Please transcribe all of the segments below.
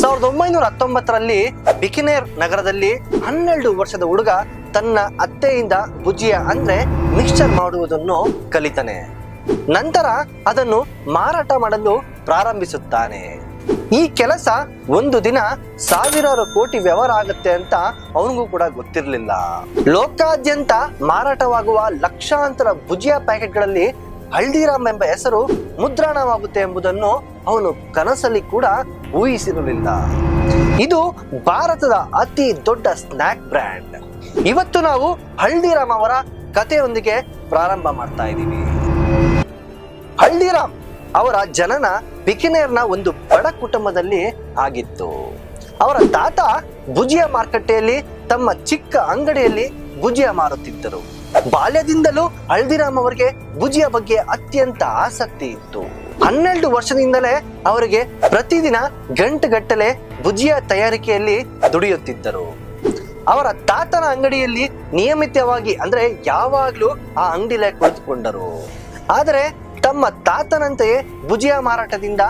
1919ರಲ್ಲಿ ಬಿಕನೇರ್ ನಗರದಲ್ಲಿ 12 ವರ್ಷದ ಹುಡುಗ ತನ್ನ ಅತ್ತೆಯಿಂದ ಭುಜಿಯಾ ಅಂದ್ರೆ ಮಿಕ್ಸ್ಚರ್ ಮಾಡುವುದನ್ನು ಕಲಿತಾನೆ. ನಂತರ ಅದನ್ನು ಮಾರಾಟ ಮಾಡಲು ಪ್ರಾರಂಭಿಸುತ್ತಾನೆ. ಈ ಕೆಲಸ ಒಂದು ದಿನ ಸಾವಿರಾರು ಕೋಟಿ ವ್ಯವಹಾರ ಆಗುತ್ತೆ ಅಂತ ಅವನಿಗೂ ಕೂಡ ಗೊತ್ತಿರಲಿಲ್ಲ. ಲೋಕಾದ್ಯಂತ ಮಾರಾಟವಾಗುವ ಲಕ್ಷಾಂತರ ಭುಜಿಯಾ ಪ್ಯಾಕೆಟ್ಗಳಲ್ಲಿ ಹಲ್ದಿರಾಮ್ ಎಂಬ ಹೆಸರು ಮುದ್ರಣವಾಗುತ್ತೆ ಎಂಬುದನ್ನು ಅವನು ಕನಸಲ್ಲಿ ಕೂಡ ಊಹಿಸಿರಲಿಲ್ಲ. ಇದು ಭಾರತದ ಅತಿ ದೊಡ್ಡ ಸ್ನ್ಯಾಕ್ ಬ್ರ್ಯಾಂಡ್. ಇವತ್ತು ನಾವು ಹಲ್ದಿರಾಮ್ ಅವರ ಕಥೆಯೊಂದಿಗೆ ಪ್ರಾರಂಭ ಮಾಡ್ತಾ ಇದ್ದೀವಿ. ಹಲ್ದಿರಾಮ್ ಅವರ ಜನನ ಬಿಕನೇರ್ನ ಒಂದು ಬಡ ಕುಟುಂಬದಲ್ಲಿ ಆಗಿತ್ತು. ಅವರ ತಾತ ಭುಜಿಯಾ ಮಾರುಕಟ್ಟೆಯಲ್ಲಿ ತಮ್ಮ ಚಿಕ್ಕ ಅಂಗಡಿಯಲ್ಲಿ ಭುಜಿಯಾ ಮಾರುತ್ತಿದ್ದರು. ಬಾಲ್ಯದಿಂದಲೂ ಹಲ್ದಿರಾಮ್ ಅವರಿಗೆ ಭುಜಿಯಾ ಬಗ್ಗೆ ಅತ್ಯಂತ ಆಸಕ್ತಿ ಇತ್ತು. 12 ವರ್ಷದಿಂದಲೇ ಅವರಿಗೆ ಪ್ರತಿದಿನ ಗಂಟೆಗಟ್ಟಲೆ ಭುಜಿಯಾ ತಯಾರಿಕೆಯಲ್ಲಿ ದುಡಿಯುತ್ತಿದ್ದರು. ಅವರ ತಾತನ ಅಂಗಡಿಯಲ್ಲಿ ನಿಯಮಿತವಾಗಿ ಅಂದ್ರೆ ಯಾವಾಗ್ಲೂ ಆ ಅಂಗಡಿಲೇ ಕುಳಿತುಕೊಂಡರು. ಆದರೆ ತಮ್ಮ ತಾತನಂತೆಯೇ ಭುಜಿಯಾ ಮಾರಾಟದಿಂದ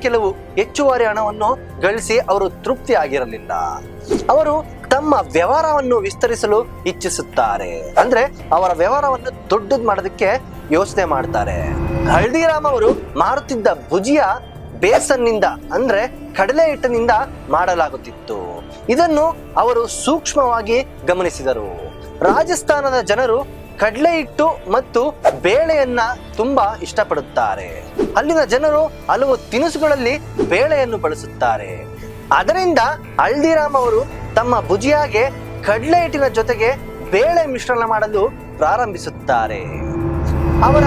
ಕೆಲವು ಹೆಚ್ಚುವರಿ ಹಣವನ್ನು ಗಳಿಸಿ ಅವರು ತೃಪ್ತಿ ಆಗಿರಲಿಲ್ಲ. ಅವರು ತಮ್ಮ ವ್ಯವಹಾರವನ್ನು ವಿಸ್ತರಿಸಲು ಇಚ್ಛಿಸುತ್ತಾರೆ. ಅಂದ್ರೆ ಅವರ ವ್ಯವಹಾರವನ್ನು ದೊಡ್ಡದು ಮಾಡೋದಕ್ಕೆ ಯೋಚನೆ ಮಾಡ್ತಾರೆ. ಹಲ್ದಿರಾಮ್ ಅವರು ಮಾರುತ್ತಿದ್ದ ಭುಜಿಯಾ ಬೇಸನ್ನಿಂದ ಅಂದ್ರೆ ಕಡಲೆ ಹಿಟ್ಟಿನಿಂದ ಮಾಡಲಾಗುತ್ತಿತ್ತು. ಇದನ್ನು ಅವರು ಸೂಕ್ಷ್ಮವಾಗಿ ಗಮನಿಸಿದರು. ರಾಜಸ್ಥಾನದ ಜನರು ಕಡಲೆ ಹಿಟ್ಟು ಮತ್ತು ಬೇಳೆಯನ್ನ ತುಂಬಾ ಇಷ್ಟಪಡುತ್ತಾರೆ. ಅಲ್ಲಿನ ಜನರು ಹಲವು ತಿನಿಸುಗಳಲ್ಲಿ ಬೇಳೆಯನ್ನು ಬಳಸುತ್ತಾರೆ. ಅದರಿಂದ ಹಲ್ದಿರಾಮ್ ಅವರು ತಮ್ಮ ಭುಜಿಯಾಗೆ ಕಡಲೆ ಹಿಟ್ಟಿನ ಜೊತೆಗೆ ಬೇಳೆ ಮಿಶ್ರಣ ಮಾಡಲು ಪ್ರಾರಂಭಿಸುತ್ತಾರೆ. ಅವರ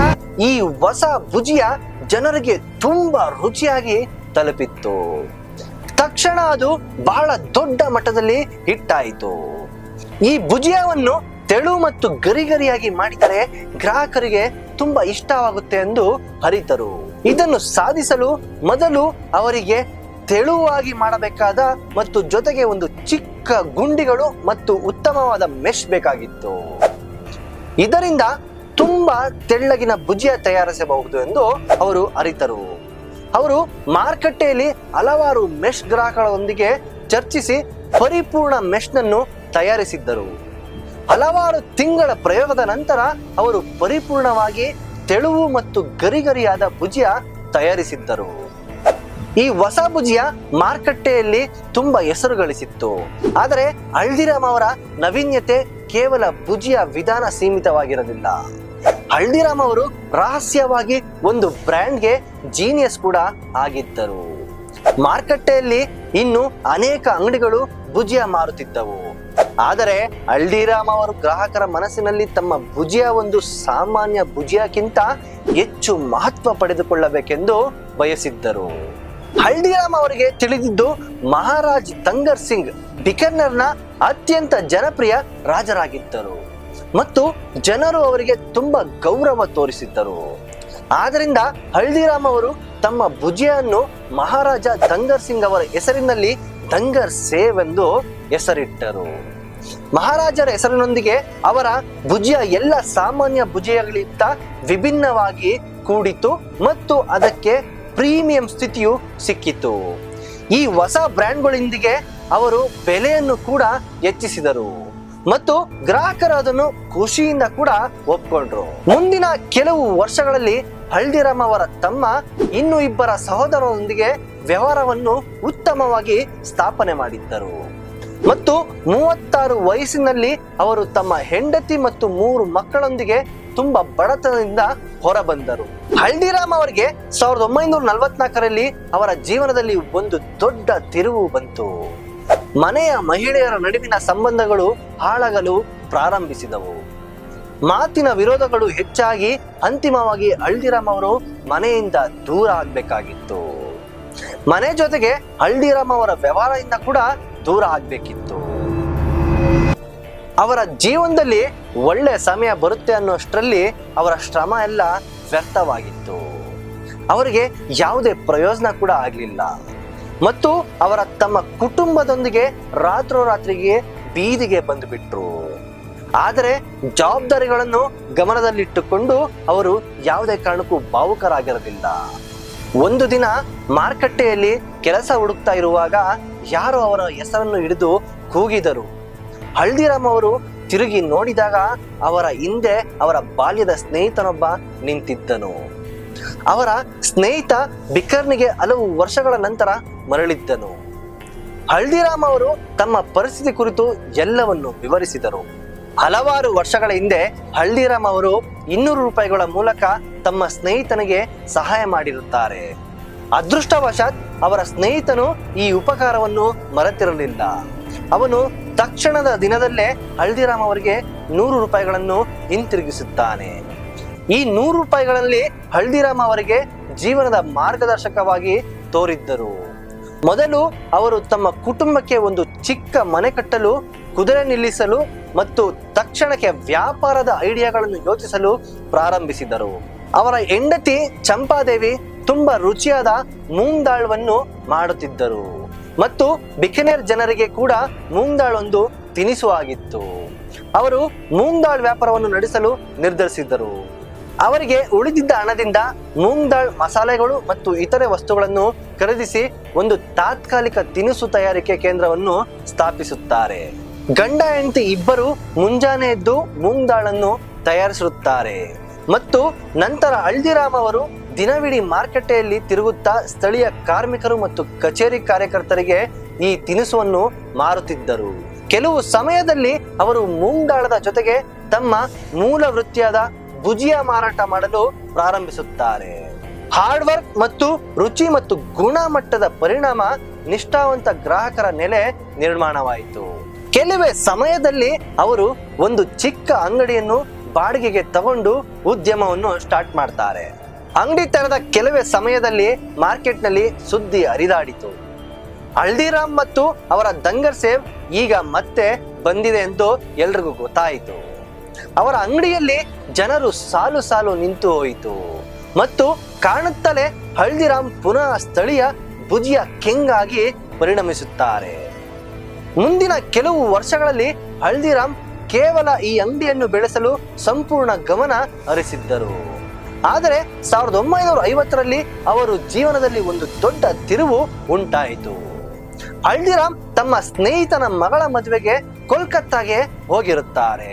ಈ ಹೊಸ ಭುಜಿಯಾ ಜನರಿಗೆ ತುಂಬಾ ರುಚಿಯಾಗಿ ತಲುಪಿತ್ತು. ತಕ್ಷಣ ಅದು ಬಹಳ ದೊಡ್ಡ ಮಟ್ಟದಲ್ಲಿ ಹಿಟ್ಟಾಯಿತು. ಈ ಭುಜಿಯಾವನ್ನು ತೆಳು ಮತ್ತು ಗರಿಗರಿಯಾಗಿ ಮಾಡಿದರೆ ಗ್ರಾಹಕರಿಗೆ ತುಂಬಾ ಇಷ್ಟವಾಗುತ್ತೆ ಎಂದು ಅರಿತರು. ಇದನ್ನು ಸಾಧಿಸಲು ಮೊದಲು ಅವರಿಗೆ ತೆಳುವಾಗಿ ಮಾಡಬೇಕಾದ ಮತ್ತು ಜೊತೆಗೆ ಒಂದು ಚಿಕ್ಕ ಗುಂಡಿಗಳು ಮತ್ತು ಉತ್ತಮವಾದ ಮೆಶ್ ಬೇಕಾಗಿತ್ತು. ಇದರಿಂದ ತುಂಬಾ ತೆಳ್ಳಗಿನ ಭುಜಿಯಾ ತಯಾರಿಸಬಹುದು ಎಂದು ಅವರು ಅರಿತರು. ಅವರು ಮಾರುಕಟ್ಟೆಯಲ್ಲಿ ಹಲವಾರು ಮೆಶ್ ಗ್ರಾಹಕರೊಂದಿಗೆ ಚರ್ಚಿಸಿ ಪರಿಪೂರ್ಣ ಮೆಶ್ನನ್ನು ತಯಾರಿಸಿದ್ದರು. ಹಲವಾರು ತಿಂಗಳ ಪ್ರಯೋಗದ ನಂತರ ಅವರು ಪರಿಪೂರ್ಣವಾಗಿ ತೆಳುವು ಮತ್ತು ಗರಿಗರಿಯಾದ ಭುಜಿಯಾ ತಯಾರಿಸಿದ್ದರು. ಈ ಹೊಸ ಭುಜಿಯಾ ಮಾರುಕಟ್ಟೆಯಲ್ಲಿ ತುಂಬಾ ಹೆಸರು ಗಳಿಸಿತ್ತು. ಆದರೆ ಹಲ್ದಿರಾಮ್ ಅವರ ನವೀನ್ಯತೆ ಕೇವಲ ಭುಜಿಯಾ ವಿಧಾನ ಸೀಮಿತವಾಗಿರಲಿಲ್ಲ. ಹಲ್ದಿರಾಮ್ ಅವರು ರಹಸ್ಯವಾಗಿ ಒಂದು ಬ್ರ್ಯಾಂಡ್ಗೆ ಜೀನಿಯಸ್ ಕೂಡ ಆಗಿದ್ದರು. ಮಾರುಕಟ್ಟೆಯಲ್ಲಿ ಇನ್ನು ಅನೇಕ ಅಂಗಡಿಗಳು ಭುಜಿಯಾ ಮಾರುತ್ತಿದ್ದವು. ಆದರೆ ಹಲ್ದಿರಾಮ್ ಅವರು ಗ್ರಾಹಕರ ಮನಸ್ಸಿನಲ್ಲಿ ತಮ್ಮ ಭುಜಿಯಾ ಒಂದು ಸಾಮಾನ್ಯ ಭುಜಿಯಾಕ್ಕಿಂತ ಹೆಚ್ಚು ಮಹತ್ವ ಪಡೆದುಕೊಳ್ಳಬೇಕೆಂದು ಬಯಸಿದ್ದರು. ಹಲ್ದಿರಾಮ್ ಅವರಿಗೆ ತಿಳಿದಿದ್ದು ಮಹಾರಾಜ್ ದಂಗರ್ ಸಿಂಗ್ ಬಿಕನೇರ್ನ ಅತ್ಯಂತ ಜನಪ್ರಿಯ ರಾಜರಾಗಿದ್ದರು ಮತ್ತು ಜನರು ಅವರಿಗೆ ತುಂಬಾ ಗೌರವ ತೋರಿಸಿದ್ದರು. ಆದ್ದರಿಂದ ಹಲ್ದಿರಾಮ್ ಅವರು ತಮ್ಮ ಭುಜಿಯನ್ನು ಮಹಾರಾಜ ದಂಗರ್ ಸಿಂಗ್ ಅವರ ಹೆಸರಿನಲ್ಲಿ ದಂಗರ್ ಸೇವ್ ಎಂದು ಹೆಸರಿಟ್ಟರು. ಮಹಾರಾಜರ ಹೆಸರಿನೊಂದಿಗೆ ಅವರ ಭುಜಿಯಾ ಎಲ್ಲ ಸಾಮಾನ್ಯ ಭುಜಿಯಾಗಳಿಗಿಂತ ವಿಭಿನ್ನವಾಗಿ ಕೂಡಿತು ಮತ್ತು ಅದಕ್ಕೆ ಪ್ರೀಮಿಯಂ ಸ್ಥಿತಿಯು ಸಿಕ್ಕಿತು. ಈ ಹೊಸ ಬ್ರ್ಯಾಂಡ್ಗಳೊಂದಿಗೆ ಅವರು ಬೆಲೆಯನ್ನು ಕೂಡ ಹೆಚ್ಚಿಸಿದರು ಮತ್ತು ಗ್ರಾಹಕರು ಅದನ್ನು ಖುಷಿಯಿಂದ ಕೂಡ ಒಪ್ಕೊಂಡ್ರು. ಮುಂದಿನ ಕೆಲವು ವರ್ಷಗಳಲ್ಲಿ ಹಲ್ದಿರಾಮ್ ಅವರ ತಮ್ಮ ಇನ್ನೂ ಇಬ್ಬರ ಸಹೋದರರೊಂದಿಗೆ ವ್ಯವಹಾರವನ್ನು ಉತ್ತಮವಾಗಿ ಸ್ಥಾಪನೆ ಮಾಡಿದ್ದರು ಮತ್ತು 36 ವಯಸ್ಸಿನಲ್ಲಿ ಅವರು ತಮ್ಮ ಹೆಂಡತಿ ಮತ್ತು 3 ಮಕ್ಕಳೊಂದಿಗೆ ತುಂಬಾ ಬಡತನದಿಂದ ಹೊರಬಂದರು. ಹಲ್ದಿರಾಮ್ ಅವರಿಗೆ 1944ರಲ್ಲಿ ಅವರ ಜೀವನದಲ್ಲಿ ಒಂದು ದೊಡ್ಡ ತಿರುವು ಬಂತು. ಮನೆಯ ಮಹಿಳೆಯರ ನಡುವಿನ ಸಂಬಂಧಗಳು ಹಾಳಾಗಲು ಪ್ರಾರಂಭಿಸಿದವು. ಮಾತಿನ ವಿರೋಧಗಳು ಹೆಚ್ಚಾಗಿ ಅಂತಿಮವಾಗಿ ಹಲ್ದಿರಾಮ್ ಅವರು ಮನೆಯಿಂದ ದೂರ ಆಗ್ಬೇಕಾಗಿತ್ತು. ಮನೆ ಜೊತೆಗೆ ಹಲ್ದಿರಾಮ್ ಅವರ ವ್ಯವಹಾರದಿಂದ ಕೂಡ ದೂರ ಆಗ್ಬೇಕಿತ್ತು. ಅವರ ಜೀವನದಲ್ಲಿ ಒಳ್ಳೆ ಸಮಯ ಬರುತ್ತೆ ಅನ್ನೋಷ್ಟರಲ್ಲಿ ಅವರ ಶ್ರಮ ಎಲ್ಲ ವ್ಯರ್ಥವಾಗಿತ್ತು. ಅವರಿಗೆ ಯಾವುದೇ ಪ್ರಯೋಜನ ಕೂಡ ಆಗಲಿಲ್ಲ ಮತ್ತು ಅವರ ತಮ್ಮ ಕುಟುಂಬದೊಂದಿಗೆ ರಾತ್ರೋರಾತ್ರಿಗೆ ಬೀದಿಗೆ ಬಂದುಬಿಟ್ರು. ಆದರೆ ಜವಾಬ್ದಾರಿಗಳನ್ನು ಗಮನದಲ್ಲಿಟ್ಟುಕೊಂಡು ಅವರು ಯಾವುದೇ ಕಾರಣಕ್ಕೂ ಭಾವುಕರಾಗಿರಲಿಲ್ಲ. ಒಂದು ದಿನ ಮಾರುಕಟ್ಟೆಯಲ್ಲಿ ಕೆಲಸ ಹುಡುಕ್ತಾ ಇರುವಾಗ ಯಾರೋ ಅವರ ಹೆಸರನ್ನು ಹಿಡಿದು ಕೂಗಿದರು. ಹಲ್ದಿರಾಮ್ ಅವರು ತಿರುಗಿ ನೋಡಿದಾಗ ಅವರ ಹಿಂದೆ ಅವರ ಬಾಲ್ಯದ ಸ್ನೇಹಿತನೊಬ್ಬ ನಿಂತಿದ್ದನು. ಅವರ ಸ್ನೇಹಿತ ಬಿಕರ್ನಿಗೆ ಹಲವು ವರ್ಷಗಳ ನಂತರ ಮರಳಿದ್ದನು. ಹಲ್ದಿರಾಮ್ ಅವರು ತಮ್ಮ ಪರಿಸ್ಥಿತಿ ಕುರಿತು ಎಲ್ಲವನ್ನು ವಿವರಿಸಿದರು. ಹಲವಾರು ವರ್ಷಗಳ ಹಿಂದೆ ಹಲ್ದಿರಾಮ್ ಅವರು 200 ರೂಪಾಯಿಗಳ ಮೂಲಕ ತಮ್ಮ ಸ್ನೇಹಿತನಿಗೆ ಸಹಾಯ ಮಾಡಿರುತ್ತಾರೆ. ಅದೃಷ್ಟವಶಾತ್ ಅವರ ಸ್ನೇಹಿತನು ಈ ಉಪಕಾರವನ್ನು ಮರೆತಿರಲಿಲ್ಲ. ಅವನು ತಕ್ಷಣದ ದಿನದಲ್ಲೇ ಹಲ್ದಿರಾಮ್ ಅವರಿಗೆ 100 ರೂಪಾಯಿಗಳನ್ನು ಹಿಂತಿರುಗಿಸುತ್ತಾನೆ. ಈ 100 ರೂಪಾಯಿಗಳಲ್ಲಿ ಹಲ್ದಿರಾಮ್ ಅವರಿಗೆ ಜೀವನದ ಮಾರ್ಗದರ್ಶಕವಾಗಿ ತೋರಿದ್ದರು. ಮೊದಲು ಅವರು ತಮ್ಮ ಕುಟುಂಬಕ್ಕೆ ಒಂದು ಚಿಕ್ಕ ಮನೆ ಕಟ್ಟಲು, ಕುದುರೆ ನಿಲ್ಲಿಸಲು ಮತ್ತು ತಕ್ಷಣಕ್ಕೆ ವ್ಯಾಪಾರದ ಐಡಿಯಾಗಳನ್ನು ಯೋಚಿಸಲು ಪ್ರಾರಂಭಿಸಿದರು. ಅವರ ಹೆಂಡತಿ ಚಂಪಾದೇವಿ ತುಂಬಾ ರುಚಿಯಾದ ಮೂಂಗ್ ದಾಳವನ್ನು ಮಾಡುತ್ತಿದ್ದರು ಮತ್ತು ಬಿಕನೇರ್ ಜನರಿಗೆ ಕೂಡ ಮೂಂಗ್ ದಾಳ್ ಒಂದು ತಿನಿಸು ಆಗಿತ್ತು. ಅವರು ಮೂಂಗ್ ದಾಳ್ ವ್ಯಾಪಾರವನ್ನು ನಡೆಸಲು ನಿರ್ಧರಿಸಿದ್ದರು. ಅವರಿಗೆ ಉಳಿದಿದ್ದ ಹಣದಿಂದ ಮೂಂಗ್ ದಾಳ್ ಮಸಾಲೆಗಳು ಮತ್ತು ಇತರೆ ವಸ್ತುಗಳನ್ನು ಖರೀದಿಸಿ ಒಂದು ತಾತ್ಕಾಲಿಕ ತಿನಿಸು ತಯಾರಿಕೆ ಕೇಂದ್ರವನ್ನು ಸ್ಥಾಪಿಸುತ್ತಾರೆ. ಗಂಡ ಹೆಂಡತಿ ಇಬ್ಬರು ಮುಂಜಾನೆ ಎದ್ದು ಮೂಂಗ್ ದಾಳನ್ನು ತಯಾರಿಸುತ್ತಾರೆ ಮತ್ತು ನಂತರ ಹಲ್ದಿರಾಮ್ ಅವರು ದಿನವಿಡೀ ಮಾರುಕಟ್ಟೆಯಲ್ಲಿ ತಿರುಗುತ್ತಾ ಸ್ಥಳೀಯ ಕಾರ್ಮಿಕರು ಮತ್ತು ಕಚೇರಿ ಕಾರ್ಯಕರ್ತರಿಗೆ ಈ ತಿನಿಸುವನ್ನು ಮಾರುತ್ತಿದ್ದರು. ಕೆಲವು ಸಮಯದಲ್ಲಿ ಅವರು ಮೂಂಗ್ ದಾಳದ ಜೊತೆಗೆ ತಮ್ಮ ಮೂಲ ವೃತ್ತಿಯಾದ ಭುಜಿಯಾ ಮಾರಾಟ ಮಾಡಲು ಪ್ರಾರಂಭಿಸುತ್ತಾರೆ. ಹಾರ್ಡ್ ವರ್ಕ್ ಮತ್ತು ರುಚಿ ಮತ್ತು ಗುಣಮಟ್ಟದ ಪರಿಣಾಮ ನಿಷ್ಠಾವಂತ ಗ್ರಾಹಕರ ನೆಲೆ ನಿರ್ಮಾಣವಾಯಿತು. ಕೆಲವೇ ಸಮಯದಲ್ಲಿ ಅವರು ಒಂದು ಚಿಕ್ಕ ಅಂಗಡಿಯನ್ನು ಬಾಡಿಗೆಗೆ ತಗೊಂಡು ಉದ್ಯಮವನ್ನು ಸ್ಟಾರ್ಟ್ ಮಾಡ್ತಾರೆ. ಅಂಗಡಿ ತೆರೆದ ಕೆಲವೇ ಸಮಯದಲ್ಲಿ ಮಾರ್ಕೆಟ್ನಲ್ಲಿ ಸುದ್ದಿ ಹರಿದಾಡಿತು. ಹಲ್ದಿರಾಮ್ ಮತ್ತು ಅವರ ದಂಗರ್ ಸೇವ್ ಈಗ ಮತ್ತೆ ಬಂದಿದೆ ಎಂದು ಎಲ್ರಿಗೂ ಗೊತ್ತಾಯಿತು. ಅವರ ಅಂಗಡಿಯಲ್ಲಿ ಜನರು ಸಾಲು ಸಾಲು ನಿಂತು ಹೋಯಿತು ಮತ್ತು ಕಾಣುತ್ತಲೇ ಹಲ್ದಿರಾಮ್ ಪುನಃ ಸ್ಥಳೀಯ ಭುಜಿಯಾ ಕಿಂಗ್ ಆಗಿ ಪರಿಣಮಿಸುತ್ತಾರೆ. ಮುಂದಿನ ಕೆಲವು ವರ್ಷಗಳಲ್ಲಿ ಹಲ್ದಿರಾಮ್ ಕೇವಲ ಈ ಅಂಗಡಿಯನ್ನು ಬೆಳೆಸಲು ಸಂಪೂರ್ಣ ಗಮನ ಹರಿಸಿದ್ದರು. ಆದರೆ 1950ರಲ್ಲಿ ಅವರು ಜೀವನದಲ್ಲಿ ಒಂದು ದೊಡ್ಡ ತಿರುವು ಉಂಟಾಯಿತು. ಹಲ್ದಿರಾಮ್ ತಮ್ಮ ಸ್ನೇಹಿತನ ಮಗಳ ಮದುವೆಗೆ ಕೋಲ್ಕತ್ತಾಗೆ ಹೋಗಿರುತ್ತಾರೆ.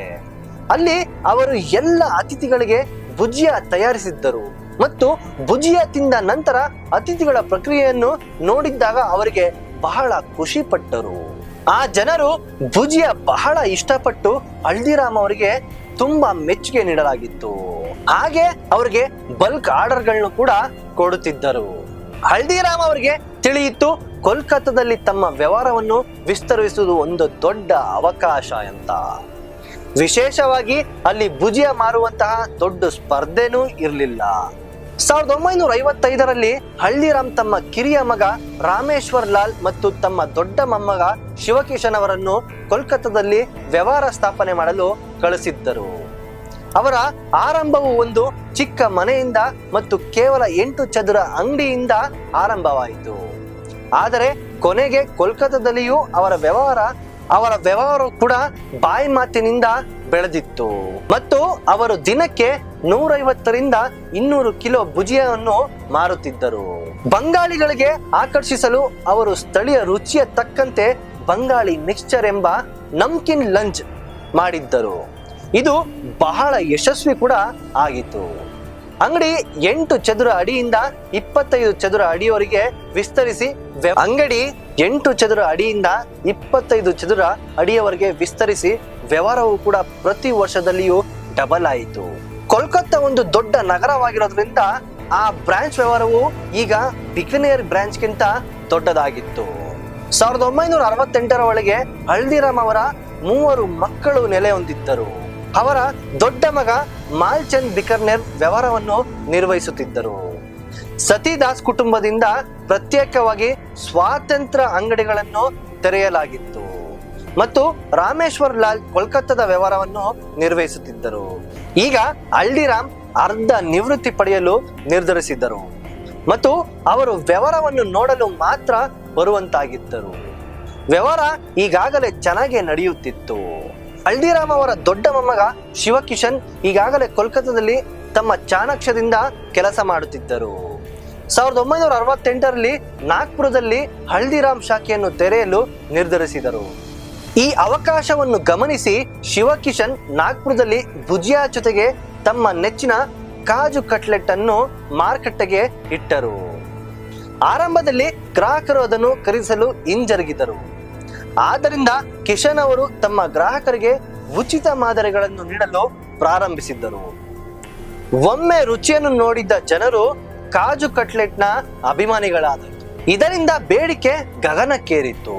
ಅಲ್ಲಿ ಅವರು ಎಲ್ಲ ಅತಿಥಿಗಳಿಗೆ ಭುಜಿಯಾ ತಯಾರಿಸಿದ್ದರು ಮತ್ತು ಭುಜಿಯಾ ತಿಂದ ನಂತರ ಅತಿಥಿಗಳ ಪ್ರಕ್ರಿಯೆಯನ್ನು ನೋಡಿದ್ದಾಗ ಅವರಿಗೆ ಬಹಳ ಖುಷಿ ಪಟ್ಟರು. ಆ ಜನರು ಭುಜಿಯಾ ಬಹಳ ಇಷ್ಟಪಟ್ಟು ಹಲ್ದಿರಾಮ್ ಅವರಿಗೆ ತುಂಬಾ ಮೆಚ್ಚುಗೆ ನೀಡಲಾಗಿತ್ತು. ಹಾಗೆ ಅವರಿಗೆ ಬಲ್ಕ್ ಆರ್ಡರ್ಗಳನ್ನು ಕೂಡ ಕೊಡುತ್ತಿದ್ದರು. ಹಲ್ದಿರಾಮ್ ಅವರಿಗೆ ತಿಳಿಯಿತು ಕೋಲ್ಕತ್ತಾದಲ್ಲಿ ತಮ್ಮ ವ್ಯವಹಾರವನ್ನು ವಿಸ್ತರಿಸುವುದು ಒಂದು ದೊಡ್ಡ ಅವಕಾಶ ಅಂತ. ವಿಶೇಷವಾಗಿ ಅಲ್ಲಿ ಭುಜಿಯಾ ಮಾರುವಂತಹ ದೊಡ್ಡ ಸ್ಪರ್ಧೆನೂ ಇರಲಿಲ್ಲ. 1955ರಲ್ಲಿ ಹಲ್ದಿರಾಮ್ ತಮ್ಮ ಕಿರಿಯ ಮಗ ರಾಮೇಶ್ವರ್ ಲಾಲ್ ಮತ್ತು ತಮ್ಮ ದೊಡ್ಡ ಮೊಮ್ಮಗ ಶಿವಕಿಶನ್ ಅವರನ್ನು ಕೋಲ್ಕತ್ತಾದಲ್ಲಿ ವ್ಯವಹಾರ ಸ್ಥಾಪನೆ ಮಾಡಲು ಕಳಿಸಿದ್ದರು. ಅವರ ಆರಂಭವು ಒಂದು ಚಿಕ್ಕ ಮನೆಯಿಂದ ಮತ್ತು ಕೇವಲ 8 ಚದುರ ಅಂಗಡಿಯಿಂದ ಆರಂಭವಾಯಿತು. ಆದರೆ ಕೊನೆಗೆ ಕೋಲ್ಕತ್ತಾದಲ್ಲಿಯೂ ಅವರ ವ್ಯವಹಾರ ಕೂಡ ಬಾಯಿ ಮಾತಿನಿಂದ ಬೆಳೆದಿತ್ತು ಮತ್ತು ಅವರು ದಿನಕ್ಕೆ 150ರಿಂದ 200 ಕಿಲೋ ಭುಜಿಯಾವನ್ನು ಮಾರುತ್ತಿದ್ದರು. ಬಂಗಾಳಿಗಳಿಗೆ ಆಕರ್ಷಿಸಲು ಅವರು ಸ್ಥಳೀಯ ರುಚಿಯ ತಕ್ಕಂತೆ ಬಂಗಾಳಿ ಮಿಕ್ಸ್ಚರ್ ಎಂಬ ನಮ್ಕಿನ್ ಲಂಚ್ ಮಾಡಿದ್ದರು. ಇದು ಬಹಳ ಯಶಸ್ವಿ ಕೂಡ ಆಗಿತ್ತು. ಅಂಗಡಿ 8 ಚದುರ ಅಡಿಯಿಂದ 25 ಚದುರ ಅಡಿಯವರೆಗೆ ವಿಸ್ತರಿಸಿ ವ್ಯವಹಾರವು ಕೂಡ ಪ್ರತಿ ವರ್ಷದಲ್ಲಿಯೂ ಡಬಲ್ ಆಯಿತು. ಕೋಲ್ಕತ್ತಾ ಒಂದು ದೊಡ್ಡ ನಗರವಾಗಿರೋದ್ರಿಂದ ಆ ಬ್ರಾಂಚ್ ವ್ಯವಹಾರವು ಈಗ ಬಿಕನೇರ್ ಬ್ರಾಂಚ್ಗಿಂತ ದೊಡ್ಡದಾಗಿತ್ತು. 1968ರ ಒಳಗೆ ಹಲ್ದಿರಾಮ್ ಅವರ 3 ಮಕ್ಕಳು ನೆಲೆ ಹೊಂದಿದ್ದರು. ಅವರ ದೊಡ್ಡ ಮಗ ಮಾಲ್ಚಂದ್ ಬಿಕನೇರ್ ವ್ಯವಹಾರವನ್ನು ನಿರ್ವಹಿಸುತ್ತಿದ್ದರು. ಸತಿದಾಸ್ ಕುಟುಂಬದಿಂದ ಪ್ರತ್ಯೇಕವಾಗಿ ಸ್ವಾತಂತ್ರ್ಯ ಅಂಗಡಿಗಳನ್ನು ತೆರೆಯಲಾಗಿತ್ತು ಮತ್ತು ರಾಮೇಶ್ವರ್ ಲಾಲ್ ಕೋಲ್ಕತ್ತಾದ ವ್ಯವಹಾರವನ್ನು ನಿರ್ವಹಿಸುತ್ತಿದ್ದರು. ಈಗ ಹಲ್ದಿರಾಮ್ ಅರ್ಧ ನಿವೃತ್ತಿ ಪಡೆಯಲು ನಿರ್ಧರಿಸಿದ್ದರು ಮತ್ತು ಅವರು ವ್ಯವಹಾರವನ್ನು ನೋಡಲು ಮಾತ್ರ ಬರುವಂತಾಗಿದ್ದರು. ವ್ಯವಹಾರ ಈಗಾಗಲೇ ಚೆನ್ನಾಗಿ ನಡೆಯುತ್ತಿತ್ತು. ಹಲ್ದಿರಾಮ್ ಅವರ ದೊಡ್ಡ ಮೊಮ್ಮಗ ಶಿವಕಿಶನ್ ಈಗಾಗಲೇ ಕೋಲ್ಕತ್ತಾದಲ್ಲಿ ತಮ್ಮ ಚಾಣಾಕ್ಷದಿಂದ ಕೆಲಸ ಮಾಡುತ್ತಿದ್ದರು. 1968ರಲ್ಲಿ ನಾಗ್ಪುರದಲ್ಲಿ ಹಲ್ದಿರಾಮ್ ಶಾಖೆಯನ್ನು ತೆರೆಯಲು ನಿರ್ಧರಿಸಿದರು. ಈ ಅವಕಾಶವನ್ನು ಗಮನಿಸಿ ಶಿವಕಿಶನ್ ನಾಗ್ಪುರದಲ್ಲಿ ಭುಜಿಯಾ ಜೊತೆಗೆ ತಮ್ಮ ನೆಚ್ಚಿನ ಕಾಜು ಕಟ್ಲೆಟ್ ಅನ್ನು ಮಾರುಕಟ್ಟೆಗೆ ಇಟ್ಟರು. ಆರಂಭದಲ್ಲಿ ಗ್ರಾಹಕರು ಅದನ್ನು ಖರೀದಿಸಲು ಹಿಂಜರಿಗಿದರು. ಆದ್ದರಿಂದ ಕಿಶನ್ ಅವರು ತಮ್ಮ ಗ್ರಾಹಕರಿಗೆ ಉಚಿತ ಮಾದರಿಗಳನ್ನು ನೀಡಲು ಪ್ರಾರಂಭಿಸಿದ್ದರು. ಒಮ್ಮೆ ರುಚಿಯನ್ನು ನೋಡಿದ್ದ ಜನರು ಕಾಜು ಕಟ್ಲೆಟ್ನ ಅಭಿಮಾನಿಗಳಾದರು. ಇದರಿಂದ ಬೇಡಿಕೆ ಗಗನಕ್ಕೇರಿತ್ತು.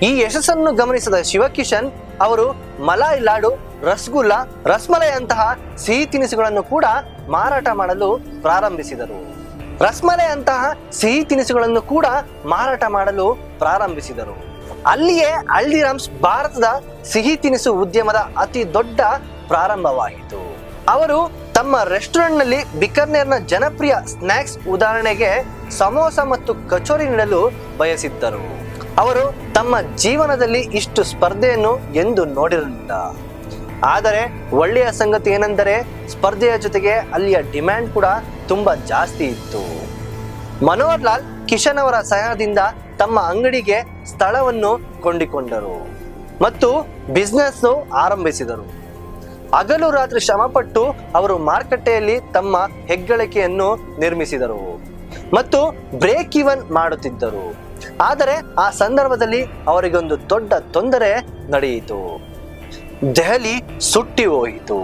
ಈ ಯಶಸ್ಸನ್ನು ಗಮನಿಸಿದ ಶಿವಕಿಶನ್ ಅವರು ಮಲಾಯ್ ಲಾಡು, ರಸಗುಲ್ಲ, ರಸ್ಮಲೈ ಅಂತಹ ಸಿಹಿ ತಿನಿಸುಗಳನ್ನು ಕೂಡ ಮಾರಾಟ ಮಾಡಲು ಪ್ರಾರಂಭಿಸಿದರು. ಅಲ್ಲಿಯೇ ಹಲ್ದಿರಾಮ್ಸ್ ಭಾರತದ ಸಿಹಿ ತಿನಿಸು ಉದ್ಯಮದ ಅತಿ ದೊಡ್ಡ ಪ್ರಾರಂಭವಾಯಿತು. ಅವರು ತಮ್ಮ ರೆಸ್ಟೋರೆಂಟ್ನಲ್ಲಿ ಬಿಕನೇರ್ನ ಜನಪ್ರಿಯ ಸ್ನ್ಯಾಕ್ಸ್ ಉದಾಹರಣೆಗೆ ಸಮೋಸ ಮತ್ತು ಕಚೋರಿ ನೀಡಲು ಬಯಸಿದ್ದರು. ಅವರು ತಮ್ಮ ಜೀವನದಲ್ಲಿ ಇಷ್ಟು ಸ್ಪರ್ಧೆಯನ್ನು ಎಂದು ನೋಡಿರಲಿಲ್ಲ. ಆದರೆ ಒಳ್ಳೆಯ ಸಂಗತಿ ಏನೆಂದರೆ ಸ್ಪರ್ಧೆಯ ಜೊತೆಗೆ ಅಲ್ಲಿಯ ಡಿಮ್ಯಾಂಡ್ ಕೂಡ ತುಂಬಾ ಜಾಸ್ತಿ ಇತ್ತು. ಮನೋಹರ್ ಲಾಲ್ ಕಿಶನ್ ಅವರ ಸಹಾಯದಿಂದ ತಮ್ಮ ಅಂಗಡಿಗೆ ಸ್ಥಳವನ್ನು ಕೊಂಡಿಕೊಂಡರು ಮತ್ತು ಬಿಸ್ನೆಸ್ ಆರಂಭಿಸಿದರು. ಹಗಲು ರಾತ್ರಿ ಶ್ರಮಪಟ್ಟು ಅವರು ಮಾರುಕಟ್ಟೆಯಲ್ಲಿ ತಮ್ಮ ಹೆಗ್ಗಳಿಕೆಯನ್ನು ನಿರ್ಮಿಸಿದರು ಮತ್ತು ಬ್ರೇಕ್ ಈವನ್ ಮಾಡುತ್ತಿದ್ದರು. ಆದರೆ ಆ ಸಂದರ್ಭದಲ್ಲಿ ಅವರಿಗೊಂದು ದೊಡ್ಡ ತೊಂದರೆ ನಡೆಯಿತು. ದೆಹಲಿ ಸುಟ್ಟಿ ಹೋಯಿತು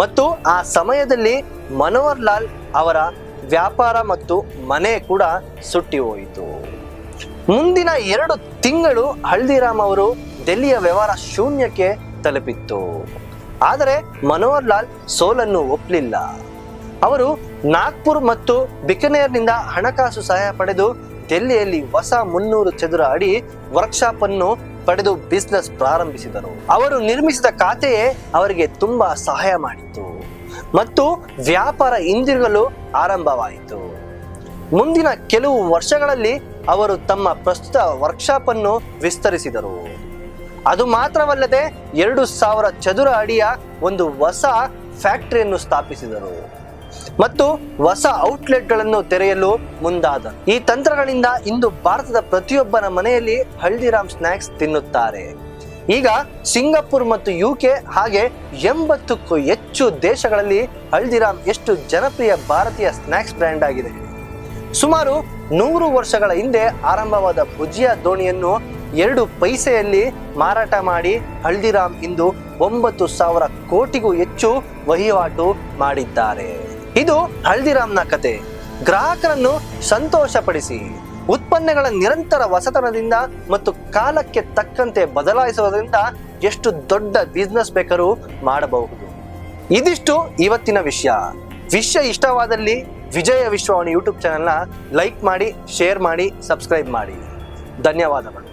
ಮತ್ತು ಆ ಸಮಯದಲ್ಲಿ ಮನೋಹರ್ ಲಾಲ್ ಅವರ ವ್ಯಾಪಾರ ಮತ್ತು ಮನೆ ಕೂಡ ಸುಟ್ಟಿ ಹೋಯಿತು. ಮುಂದಿನ 2 ತಿಂಗಳು ಹಲ್ದಿರಾಮ್ ಅವರು ದೆಹಲಿಯ ವ್ಯವಹಾರ ಶೂನ್ಯಕ್ಕೆ ತಲುಪಿತ್ತು. ಆದರೆ ಮನೋಹರ್ ಲಾಲ್ ಸೋಲನ್ನು ಒಪ್ಪಲಿಲ್ಲ. ಅವರು ನಾಗ್ಪುರ್ ಮತ್ತು ಬಿಕನೇರ್ನಿಂದ ಹಣಕಾಸು ಸಹಾಯ ಪಡೆದು ದೆಹಲಿಯಲ್ಲಿ ಹೊಸ 300 ಚದುರ ಅಡಿ ವರ್ಕ್ಶಾಪ್ ಅನ್ನು ಪಡೆದು ಬಿಸ್ನೆಸ್ ಪ್ರಾರಂಭಿಸಿದರು. ಅವರು ನಿರ್ಮಿಸಿದ ಖಾತೆಯೇ ಅವರಿಗೆ ತುಂಬಾ ಸಹಾಯ ಮಾಡಿತು ಮತ್ತು ವ್ಯಾಪಾರ ಹಿಂದಿರುಗಲು ಆರಂಭವಾಯಿತು. ಮುಂದಿನ ಕೆಲವು ವರ್ಷಗಳಲ್ಲಿ ಅವರು ತಮ್ಮ ಪ್ರಸ್ತುತ ವರ್ಕ್ಶಾಪ್ ಅನ್ನು ವಿಸ್ತರಿಸಿದರು. ಅದು ಮಾತ್ರವಲ್ಲದೆ 2000 ಚದುರ ಅಡಿಯ ಒಂದು ಹೊಸ ಫ್ಯಾಕ್ಟರಿಯನ್ನು ಸ್ಥಾಪಿಸಿದರು ಮತ್ತು ಹೊಸ ಔಟ್ಲೆಟ್ಗಳನ್ನು ತೆರೆಯಲು ಮುಂದಾದರು. ಈ ತಂತ್ರಗಳಿಂದ ಇಂದು ಭಾರತದ ಪ್ರತಿಯೊಬ್ಬನ ಮನೆಯಲ್ಲಿ ಹಲ್ದಿರಾಮ್ ಸ್ನ್ಯಾಕ್ಸ್ ತಿನ್ನುತ್ತಾರೆ. ಈಗ ಸಿಂಗಾಪುರ್ ಮತ್ತು UK ಹಾಗೆ 80ಕ್ಕೂ ಹೆಚ್ಚು ದೇಶಗಳಲ್ಲಿ ಹಲ್ದಿರಾಮ್ ಎಷ್ಟು ಜನಪ್ರಿಯ ಭಾರತೀಯ ಸ್ನ್ಯಾಕ್ಸ್ ಬ್ರ್ಯಾಂಡ್ ಆಗಿದೆ. ಸುಮಾರು 100 ವರ್ಷಗಳ ಹಿಂದೆ ಆರಂಭವಾದ ಭುಜಿಯಾ ದೋಣಿಯನ್ನು 2 ಪೈಸೆಯಲ್ಲಿ ಮಾರಾಟ ಮಾಡಿ ಹಲ್ದಿರಾಮ್ ಇಂದು 9,000 ಕೋಟಿಗೂ ಹೆಚ್ಚು ವಹಿವಾಟು ಮಾಡಿದ್ದಾರೆ. ಇದು ಹಲ್ದಿರಾಮ್ನ ಕತೆ. ಗ್ರಾಹಕರನ್ನು ಸಂತೋಷಪಡಿಸಿ ಉತ್ಪನ್ನಗಳ ನಿರಂತರ ಹೊಸತನದಿಂದ ಮತ್ತು ಕಾಲಕ್ಕೆ ತಕ್ಕಂತೆ ಬದಲಾಯಿಸುವುದರಿಂದ ಎಷ್ಟು ದೊಡ್ಡ ಬಿಸ್ನೆಸ್ ಬೇಕಾದರೂ ಮಾಡಬಹುದು. ಇದಿಷ್ಟು ಇವತ್ತಿನ ವಿಷಯ ಇಷ್ಟವಾದಲ್ಲಿ ವಿಜಯ ವಿಶ್ವವಾಣಿ ಯೂಟ್ಯೂಬ್ ಚಾನೆಲ್ನ ಲೈಕ್ ಮಾಡಿ, ಶೇರ್ ಮಾಡಿ, ಸಬ್ಸ್ಕ್ರೈಬ್ ಮಾಡಿ. ಧನ್ಯವಾದಗಳು.